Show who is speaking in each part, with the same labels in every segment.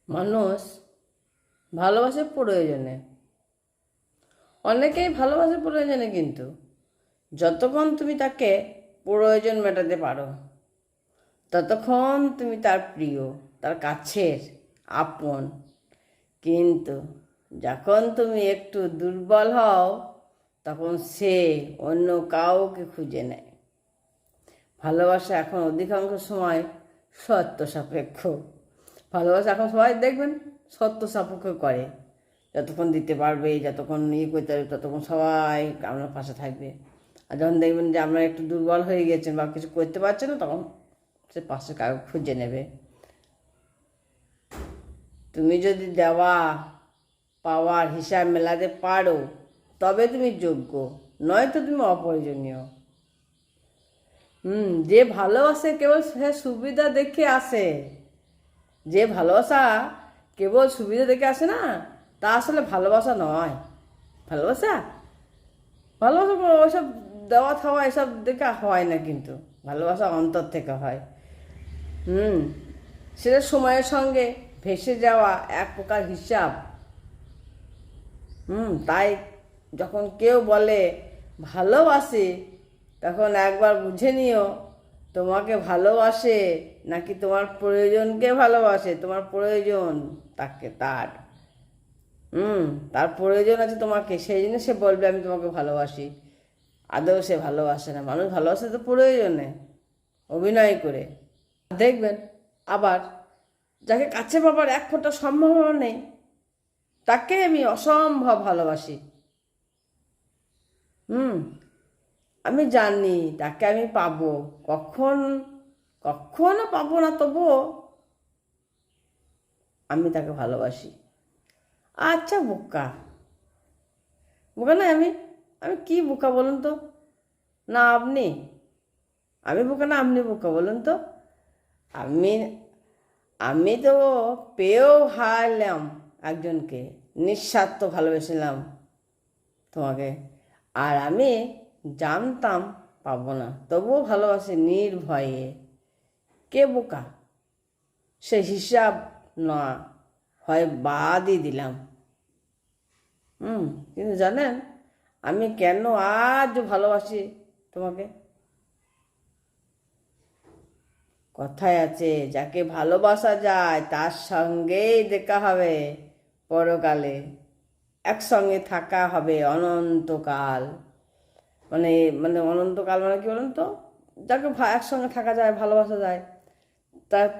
Speaker 1: মানুষ ভালোবাসে প্রয়োজনে, অনেকেই ভালোবাসে প্রয়োজনে, কিন্তু যতক্ষণ তুমি তাকে প্রয়োজন মেটাতে পারো ততক্ষণ তুমি তার প্রিয়, তার কাছের, আপন। কিন্তু যখন তুমি একটু দুর্বল হও তখন সে অন্য কাউকে খুঁজে নেয়। ভালোবাসা এখন অধিকাংশ সময় সত্য সাপেক্ষ। ভালোবাসা এখন সবাই দেখবেন সত্য সাপেক্ষ করে। যতক্ষণ দিতে পারবে, যতক্ষণ করতে পারবে, ততক্ষণ সবাই আপনার পাশে থাকবে। আর যখন দেখবেন যে আপনার একটু দুর্বল হয়ে গেছেন বা কিছু করতে পারছেন না, তখন সে পাশে কাউকে খুঁজে নেবে। তুমি যদি দেওয়া পাওয়ার হিসাব মেলাতে পারো তবে তুমি যোগ্য, নয়তো তুমি অপ্রয়োজনীয়। যে ভালোবাসে কেবল সে সুবিধা দেখে আসে, যে ভালোবাসা কেবল সুবিধা দেখে আসে না, তা আসলে ভালোবাসা নয়। ভালোবাসা ভালোবাসা ওইসব দেওয়া থাওয়া এসব দেখে হয় না, কিন্তু ভালোবাসা অন্তর থেকে হয়। সেটা সময়ের সঙ্গে ভেসে যাওয়া এক প্রকার হিসাব। তাই যখন কেউ বলে ভালোবাসে, তখন একবার বুঝে নিও তোমাকে ভালোবাসে নাকি তোমার প্রয়োজনকে ভালোবাসে। তোমার প্রয়োজন তাকে, তার প্রয়োজন আছে তোমাকে, সেই জন্য সে বলবে আমি তোমাকে ভালোবাসি। আদৌ সে ভালোবাসে না। মানুষ ভালোবাসে তো প্রয়োজনে, অভিনয় করে। দেখবেন আবার যাকে কাছে পাবার এক ফোঁটা সম্ভাবনা নেই, তাকে আমি অসম্ভব ভালোবাসি। আমি জানি তাকে আমি পাবো, কখনো পাবো না, তবুও আমি তাকে ভালোবাসি। আচ্ছা বোকা, বোকা না আমি? আমি কি বোকা বলুন তো? না আপনি? আমি বোকা না আপনি বোকা বলুন তো? আমি আমি তো পেয়েও হারলাম একজনকে, নিঃস্বার্থ ভালোবেসেছিলাম তোমাকে। আর আমি জানতাম পাবো না, তবুও ভালোবাসি নির্ভয়ে। কে বোকা? সে হিসাব না হয় বাদই দিলাম। কিন্তু জানেন আমি কেন আজও ভালোবাসি তোমাকে? কথায় আছে, যাকে ভালোবাসা যায় তার সঙ্গেই দেখা হবে পরকালে, একসঙ্গে থাকা হবে অনন্তকাল। মানে মানে অনন্তকাল মানে কি বলুন তো? যাকে একসঙ্গে থাকা যায়, ভালোবাসা যায়,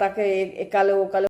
Speaker 1: তাকে একালে ওকালে